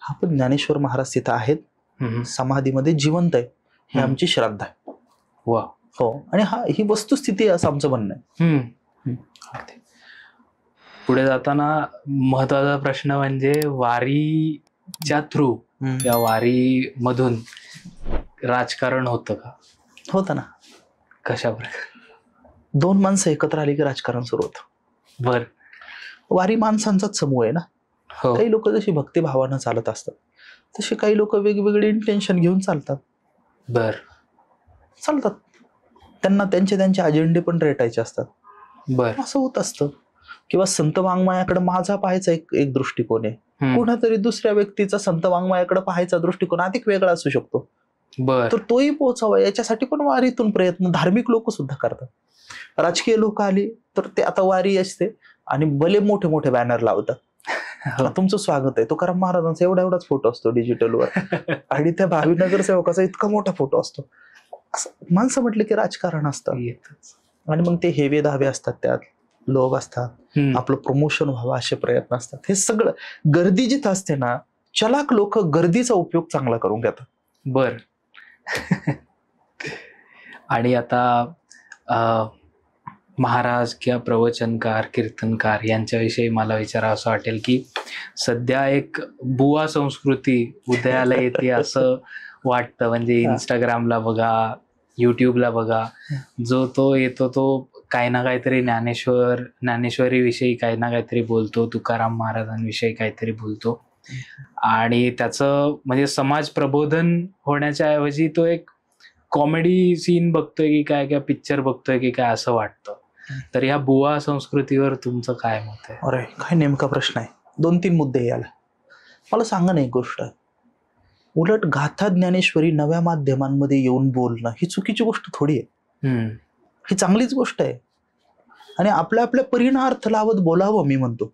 हा, पण ज्ञानेश्वर महाराज तिथं आहेत, समाधीमध्ये जिवंत आहे, ही आमची श्रद्धा आहे. वा. हो, आणि ही वस्तुस्थिती असं आमचं म्हणणं आहे. पुढे जाताना महत्वाचा प्रश्न म्हणजे वारीच्या थ्रू या वारी मधून राजकारण होतं का? होतं ना. कशा प्रकारे? दोन माणसं एकत्र आली की राजकारण सुरू होतं. बर. वारी माणसांचाच समूह आहे ना. काही लोक जशी भक्तिभावानं चालत असतात तसे काही लोक वेगवेगळे इंटेन्शन घेऊन चालतात. बर. चालतात, त्यांना त्यांचे अजेंडे पण रेटायचे असतात. बर. असं होत असतं. किंवा संत वाङ्मयाकडे माझा पाहायचा एक दृष्टिकोन आहे, कुणातरी दुसऱ्या व्यक्तीचा संत वाङ्मयाकडे पाहायचा दृष्टिकोन अधिक वेगळा असू शकतो. तर तोही पोहोचावा याच्यासाठी पण वारीतून प्रयत्न धार्मिक लोक सुद्धा करतात. राजकीय लोक आली तर ते आता वारी असते आणि भले मोठे मोठे बॅनर लावतात, तुमचं स्वागत आहे. तुकाराम महाराजांचा एवढाच फोटो असतो डिजिटलवर आणि त्या भावी नगरसेवकाचा इतका मोठा फोटो असतो. असं माणसं म्हटलं की राजकारण असतं आणि मग ते हेवे दावे असतात, त्यात लोभ असतात, आपलं प्रमोशन व्हावं असे प्रयत्न असतात. हे सगळं गर्दी जिथं असते ना, चलाक लोक गर्दीचा उपयोग चांगला करून घेतात. बर. आणि आता महाराज किंवा प्रवचनकार, कीर्तनकार यांच्याविषयी मला विचारावं असं वाटेल की सध्या एक बुवा संस्कृती उदयाला येते असं वाटतं. म्हणजे इंस्टाग्रामला बघा, युट्यूबला बघा, जो तो येतो तो काही ना काहीतरी ज्ञानेश्वरी विषयी काही ना काहीतरी बोलतो, तुकाराम महाराजांविषयी काहीतरी बोलतो आणि त्याचं म्हणजे समाज प्रबोधन होण्याच्या ऐवजी तो एक कॉमेडी सीन बघतोय की काय, किंवा पिक्चर बघतोय की काय असं वाटतं. तर या बुवा संस्कृतीवर तुमचं काय मत आहे? अरे, काय नेमका प्रश्न आहे. 2-3 मुद्दे याला. मला सांगा ना एक गोष्ट, उलट गाथा ज्ञानेश्वरी नव्या माध्यमांमध्ये येऊन बोलणं ही चुकीची गोष्ट थोडी आहे. ही चांगलीच गोष्ट आहे आणि आपल्या परिणार्थ लावत बोलावं. मी म्हणतो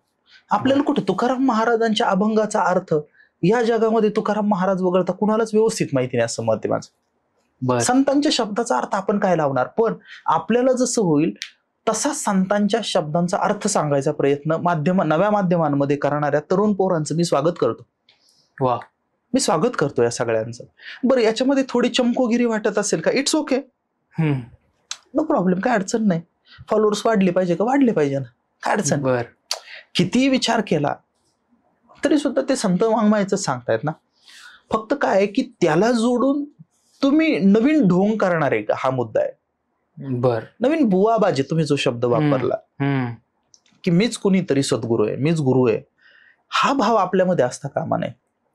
आपल्याला कुठे तुकाराम महाराजांच्या अभंगाचा अर्थ या जगामध्ये तुकाराम महाराज वगळता कुणालाच व्यवस्थित माहिती नाही असं मत आहे माझं. संतांच्या शब्दाचा अर्थ आपण काय लावणार, पण आपल्याला जसं होईल तसा संतांच्या शब्दांचा अर्थ सांगायचा प्रयत्न नव्या माध्यमांमध्ये करणाऱ्या तरुण पोरांचं मी स्वागत करतो. वा, मी स्वागत करतो या सगळ्यांचं. बरं, याच्यामध्ये थोडी चमकोगिरी वाटत असेल का, इट्स ओके. नो प्रॉब्लेम, काय अडचण नाही. फॉलोअर्स वाढले पाहिजे का? वाढले पाहिजे ना, काय अडचण. बर. कितीही विचार केला तरी सुद्धा ते संत वाङ्मयाचं सांगतायत ना. फक्त काय की त्याला जोडून तुम्ही नवीन ढोंग करणार आहे का, हा मुद्दा आहे. बर. नवीन बुवाबाजी तुम्ही जो शब्द वापरला की मीच कुणीतरी सद्गुरू आहे, मीच गुरु आहे, हा भाव आपल्यामध्ये असता कामा नये.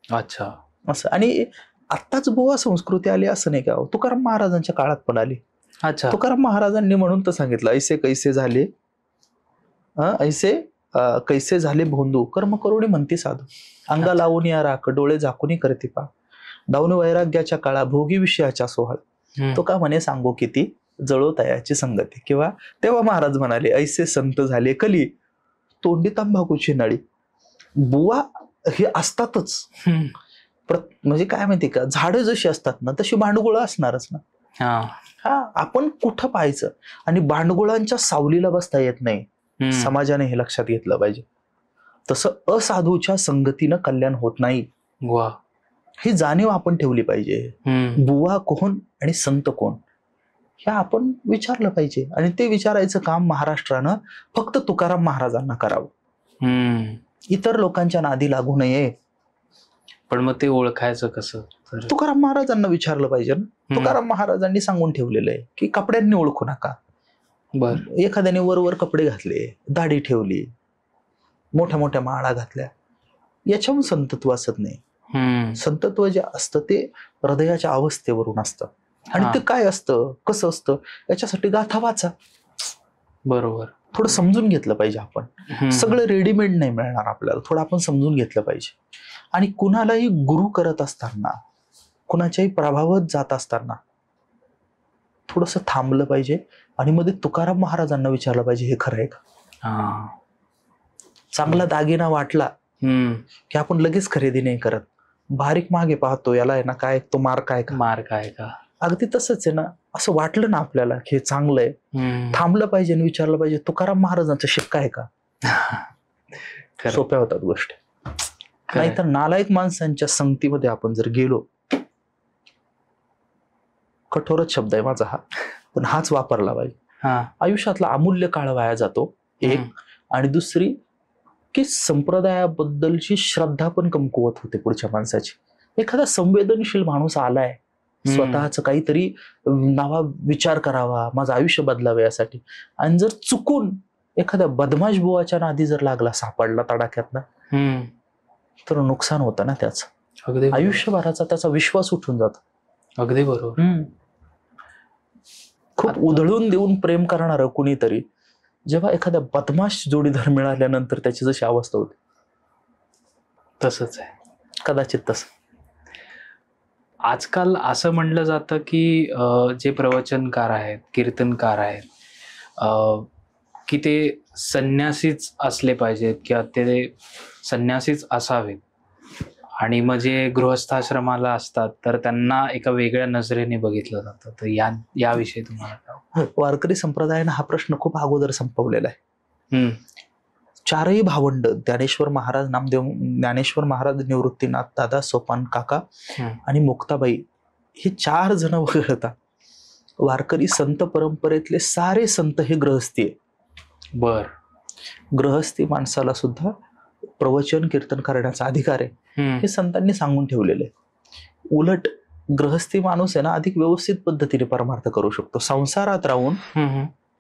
अच्छा. असं. आणि आत्ताच बुवा संस्कृती आली असं नाही का, तुकाराम महाराजांच्या काळात पण आली. अच्छा. तुकाराम महाराजांनी म्हणून तर सांगितलं, ऐसे कैसे झाले ऐसे कैसे झाले भोंदू, कर्म करुणी म्हणती साधू, अंगा लावून या राख, डोळे झाकूनी करती पा, डाऊन वैराग्याच्या काळा भोगी विषयाच्या सोहळ, तो का म्हणे सांगू किती जळो तयाची संगती. किंवा तेव्हा महाराज म्हणाले, ऐसे संत झाले कली, तोंडी तंबाखूची नळी. बुवा हे असतातच. म्हणजे काय माहिती का, झाडं जशी असतात ना तशी भांडगुळं असणारच ना. हा, आपण कुठं पाहायचं. आणि भांडगुळांच्या सावलीला बसता येत नाही, समाजाने हे लक्षात घेतलं पाहिजे. तसं असाधूच्या संगतीनं कल्याण होत नाही, ही जाणीव आपण ठेवली पाहिजे. बुवा कोण आणि संत कोण हे आपण विचारलं पाहिजे. आणि ते विचारायचं काम महाराष्ट्रानं फक्त तुकाराम महाराजांना करावं, इतर लोकांच्या नादी लागू नये. पण मग ते ओळखायचं कसं? तुकाराम महाराजांना विचारलं पाहिजे ना. तुकाराम महाराजांनी सांगून ठेवलेलं आहे की कपड्यांनी ओळखू नका. बर. एखाद्याने वर कपडे घातले, दाढी ठेवली, मोठ्या मोठ्या माळा घातल्या, याच्याहून संतत्व असत नाही. संतत्व जे असतं ते हृदयाच्या अवस्थेवरून असतं. आणि ते काय असतं, कसं असतं, याच्यासाठी गाथा वाचा. बरोबर. थोडं समजून घेतलं पाहिजे आपण. सगळं रेडीमेड नाही मिळणार आपल्याला, थोडं आपण समजून घेतलं पाहिजे. आणि कुणालाही गुरु करत असताना, कुणाच्याही प्रभावात जात असताना थोडंसं थांबलं पाहिजे. आणि मध्ये तुकाराम महाराजांना विचारलं पाहिजे, हे खरं आहे का? चांगला दागिना वाटला की आपण लगेच खरेदी नाही करत, बारीक मागे पाहतो, याला आहे ना काय, तो मार्क आहे का, मार्क आहे का. अगदी तसंच आहे ना. असं वाटलं ना आपल्याला की हे चांगलं आहे, थांबलं पाहिजे आणि विचारलं पाहिजे, तुकाराम महाराजांचा शिक्का आहे का. सोप्या होतात गोष्टी. नाहीतर नालायक माणसांच्या संगतीमध्ये आपण जर गेलो, कठोरच शब्द आहे माझा हा, पण हाच वापरला पाहिजे. आयुष्यातला अमूल्य काळ वाया जातो एक. आणि दुसरी की संप्रदायाबद्दलची श्रद्धा पण कमकुवत होते पुढच्या माणसाची. एखादा संवेदनशील माणूस आलाय, स्वतःच काहीतरी नावा विचार करावा, माझं आयुष्य बदलावे यासाठी, आणि जर चुकून एखाद्या बदमाश बुवाच्या नादी जर लागला, सापडला तडाख्यातनं, तर नुकसान होतं ना त्याचं. आयुष्यभराचा त्याचा विश्वास उठून जातो. अगदी बरोबर. खूप उधळून देऊन प्रेम करणारं कुणीतरी जेव्हा एखाद्या बदमाश जोडीदार मिळाल्यानंतर त्याची जशी अवस्था होती, तसंच आहे कदाचित तसं. आजकाल असं म्हणलं जातं की जे प्रवचनकार आहेत, कीर्तनकार आहेत, की ते संन्यासीच असले पाहिजेत किंवा ते संन्यासीच असावेत. आणि मग जे गृहस्थाश्रमाला असतात तर त्यांना एका वेगळ्या नजरेने बघितलं जातं. तर याविषयी तुम्हाला वारकरी संप्रदायानं हा प्रश्न खूप अगोदर संपवलेला आहे. चारही भावंड, ज्ञानेश्वर महाराज, नामदेव ज्ञानेश्वर महाराज, निवृत्तीनाथ दादा, सोपान काका आणि मुक्ताबाई, हे 4 जण वगळता वारकरी संत परंपरेतले सारे संत हे गृहस्थी आहे. बर. गृहस्थी माणसाला सुद्धा प्रवचन कीर्तन करण्याचा अधिकार आहे, हे संतांनी सांगून ठेवलेले. उलट गृहस्थी माणूस आहे ना, अधिक व्यवस्थित पद्धतीने परमार्थ करू शकतो. संसारात राहून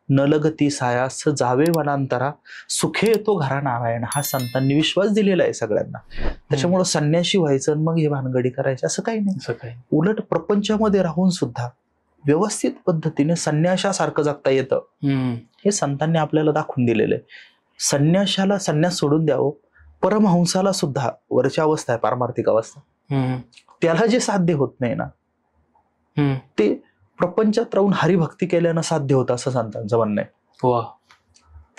नलगती सायास जावे वनांतरा, सुखे येतो घरा नारायण, हा संतांनी विश्वास दिलेला आहे सगळ्यांना. त्याच्यामुळे संन्याशी व्हायचं मग हे भानगडी करायची असं काही नाही. उलट प्रपंचामध्ये राहून सुद्धा व्यवस्थित पद्धतीने संन्याशासारखं जगता येतं, हे संतांनी आपल्याला दाखवून दिलेलं आहे. संन्याशाला संन्यास सोडून द्यावं, परमहंसाला सुद्धा वरच्या अवस्था आहे, पारमार्थिक अवस्था, त्याला जे साध्य होत नाही ना, ते प्रपंचात राहून हरिभक्ती केल्यानं साध्य होतं, असं संतांचं म्हणणं आहे.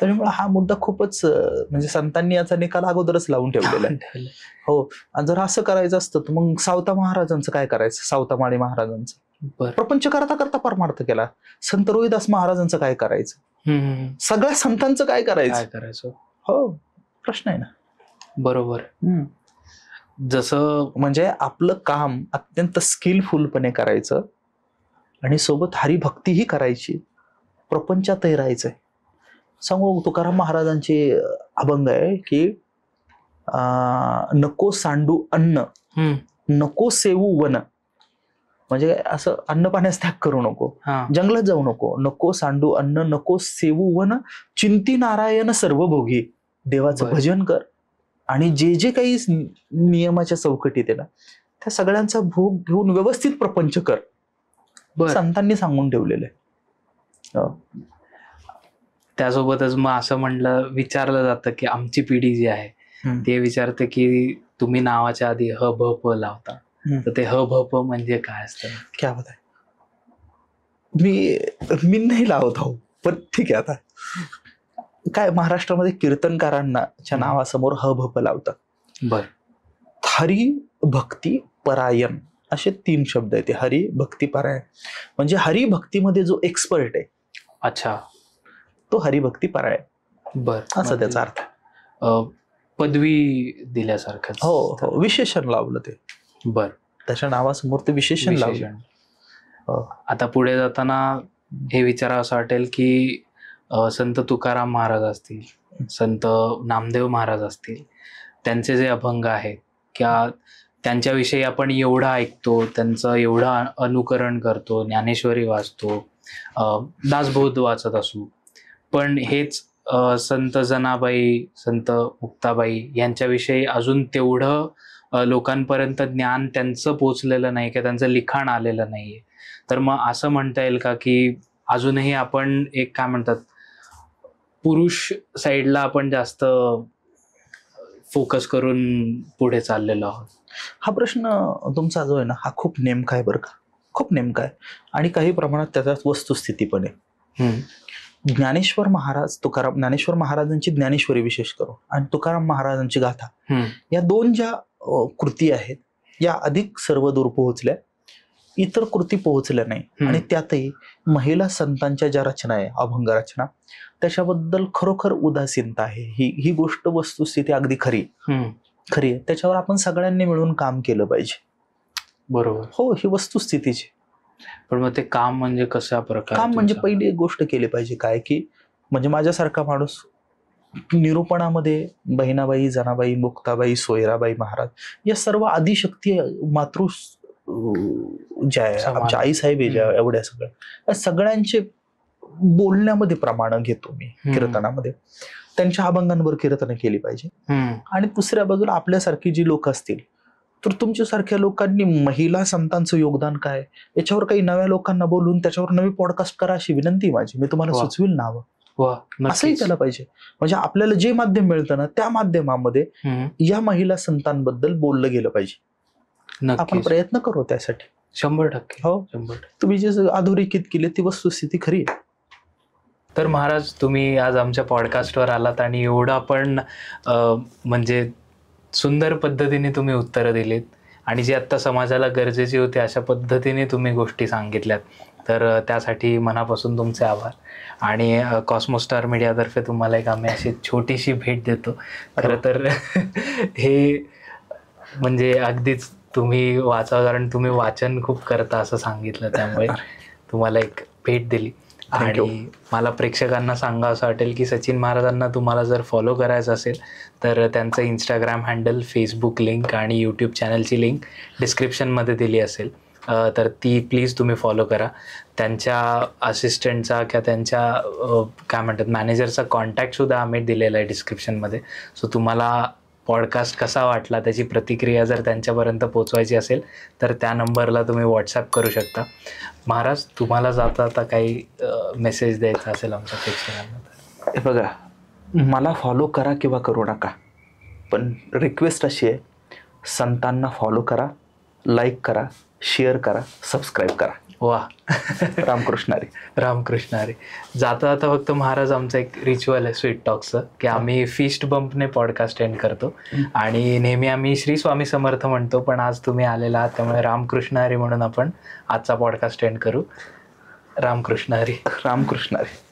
त्यामुळे हा मुद्दा खूपच, म्हणजे संतांनी याचा निकाल अगोदरच लावून ठेवलेला आहे. हो. आणि जर असं करायचं असतं तर मग सावता महाराजांचं काय करायचं, सावतामाळी महाराजांचं प्रपंच करता करता परमार्थ केला. संत रोहिदास महाराजांचं काय करायचं, सगळ्या संतांचं काय करायचं. हो, प्रश्न आहे ना. बरोबर. जसं म्हणजे आपलं काम अत्यंत स्किलफुलपणे करायचं आणि सोबत हरिभक्तीही करायची, प्रपंचातही राहायचंय. सांगू तुकाराम महाराजांचे अभंग आहे की नको सांडू अन्न, नको सेवू वन. म्हणजे असं अन्न पाण्यास त्याग करू नको, जंगलात जाऊ नको, नको सांडू अन्न, नको सेवू वन, चिंती नारायण सर्वभोगी. देवाचं भजन कर आणि जे जे काही नियमाच्या चौकटीत आहे ना त्या सगळ्यांचा भोग घेऊन व्यवस्थित प्रपंच कर. संतांनी सांगून ठेवलेलं आहे. त्यासोबतच मग असं विचारलं जातं की आमची पिढी जी आहे ते विचारते की तुम्ही नावाच्या आधी ह भ प लावता, तर ते ह भ प म्हणजे काय असतं? क्या बात आहे. मी नाही लावत आहो, पण ठीक आहे. आता काय महाराष्ट्रामध्ये कीर्तनकारांच्या नावासमोर ह भ प लावतात. बर. हरी भक्ती परायण असे 3 शब्द आहेत. हरी भक्ती परायण म्हणजे हरी भक्तीमध्ये जो एक्सपर्ट आहे, अच्छा, तो हरिभक्ती परायण. बर, असं त्याचा अर्थ. पदवी दिल्यासारखं. हो, विशेषण लावलं ते. बर. त्याच्या नावासमोर ते विशेषण लावलं. आता पुढे जाताना हे विचारावं वाटेल की संत तुकाराम महाराज असतील, संत नामदेव महाराज असतील, त्यांचे जे अभंग आहेत किंवा त्यांच्याविषयी आपण एवढं ऐकतो, त्यांचं एवढं अनुकरण करतो, ज्ञानेश्वरी वाचतो, दासबोध वाचत असू, पण हेच संत जनाबाई, संत मुक्ताबाई यांच्याविषयी अजून तेवढं लोकांपर्यंत ज्ञान त्यांचं पोचलेलं नाही किंवा त्यांचं लिखाण आलेलं नाहीये. तर मग असं म्हणता येईल का की अजूनही आपण एक काय म्हणतात पुरुष साईडला आपण जास्त फोकस करून पुढे चाललेलो आहोत? हा प्रश्न तुमचा जो आहे ना हा खूप नेमका आहे बरं का, खूप नेमका आहे. आणि काही प्रमाणात त्याच्यात वस्तुस्थिती पण आहे. ज्ञानेश्वर महाराजांची ज्ञानेश्वरी विशेष करून आणि तुकाराम महाराजांची गाथा, या 2 ज्या कृती आहेत या अधिक सर्वदूर पोहोचल्या, इतर कृती पोहोचल्या नाही. आणि त्यातही महिला संतांच्या ज्या रचना आहे, अभंग रचना, त्याच्याबद्दल खरोखर उदासीनता आहे. ही गोष्ट वस्तुस्थिती अगदी खरी आहे. त्याच्यावर आपण सगळ्यांनी मिळून काम केलं पाहिजे. बरोबर. हो, ही वस्तुस्थितीची. पण मग ते काम म्हणजे कशा प्रकारे? काम म्हणजे पहिली एक गोष्ट केली पाहिजे काय की म्हणजे माझ्यासारखा माणूस निरूपणामध्ये बहिणाबाई, जनाबाई, मुक्ताबाई, सोयराबाई महाराज या सर्व आदिशक्ती मातृ ज्या आहे, आमच्या आईसाहेब ज्या एवढ्या सगळ्या सगळ्यांचे बोलण्यामध्ये प्रमाण घेतो मी कीर्तनामध्ये. त्यांच्या अभंगांवर कीर्तन केली पाहिजे. आणि दुसऱ्या बाजूला आपल्यासारखी जी लोक असतील तर तुमच्यासारख्या लोकांनी महिला संतांचं योगदान काय याच्यावर काही नव्या लोकांना बोलून त्याच्यावर नवी पॉडकास्ट करा अशी विनंती माझी. मी तुम्हाला सुचविल नावं असंही केलं पाहिजे. म्हणजे आपल्याला जे माध्यम मिळतं ना त्या माध्यमामध्ये या महिला संतांबद्दल बोललं गेलं पाहिजे. आपण प्रयत्न करू त्यासाठी. 100%. हो, 100%. तुम्ही जे अधोरेखित केले ती वस्तुस्थिती खरी आहे. तर महाराज तुम्ही आज आमच्या पॉडकास्टवर आलात आणि एवढं आपण म्हणजे सुंदर पद्धतीने तुम्ही उत्तरं दिलीत आणि जी आत्ता समाजाला गरजेची होती अशा पद्धतीने तुम्ही गोष्टी सांगितल्यात, तर त्यासाठी मनापासून तुमचे आभार. आणि कॉस्मोस्टार मीडियातर्फे तुम्हाला एक आम्ही अशी छोटीशी भेट देतो. खरं तर हे म्हणजे अगदीच तुम्ही वाचावं, कारण तुम्ही वाचन खूप करता असं सांगितलं, त्यामुळे तुम्हाला एक भेट दिली. आणि मला प्रेक्षकांना सांगावं वाटेल की सचिन महाराजांना तुम्हाला जर फॉलो करायचं असेल तर त्यांचं इंस्टाग्राम हँडल, फेसबुक लिंक आणि यूट्यूब चॅनलची लिंक डिस्क्रिप्शनमध्ये दिली असेल, तर ती प्लीज तुम्ही फॉलो करा. त्यांच्या असिस्टंटचा किंवा त्यांच्या काय म्हणतात मॅनेजरचा कॉन्टॅक्टसुद्धा आम्ही दिलेला आहे डिस्क्रिप्शनमध्ये. सो तुम्हाला पॉडकास्ट कसा वाटला त्याची प्रतिक्रिया जर त्यांच्यापर्यंत पोचवायची असेल तर त्या नंबरला तुम्ही व्हॉट्सॲप करू शकता. महाराज तुम्हाला जाता आता काही मेसेज द्यायचा असेल आमच्या प्रेक्षकांना? हे बघा, मला फॉलो करा किंवा करू नका, पण रिक्वेस्ट अशी आहे, संतांना फॉलो करा, लाईक करा, शेअर करा, सबस्क्राईब करा. वा. रामकृष्ण हरी. रामकृष्ण हरी. जाता जाता फक्त महाराज आमचं एक रिच्युअल आहे स्वीट टॉकचं, की आम्ही फिस्ट बंपने पॉडकास्ट एंड करतो आणि नेहमी आम्ही श्री स्वामी समर्थ म्हणतो, पण आज तुम्ही आलेला आहात त्यामुळे रामकृष्ण हरी म्हणून आपण आजचा पॉडकास्ट एंड करू. रामकृष्ण हरी. रामकृष्ण हरी.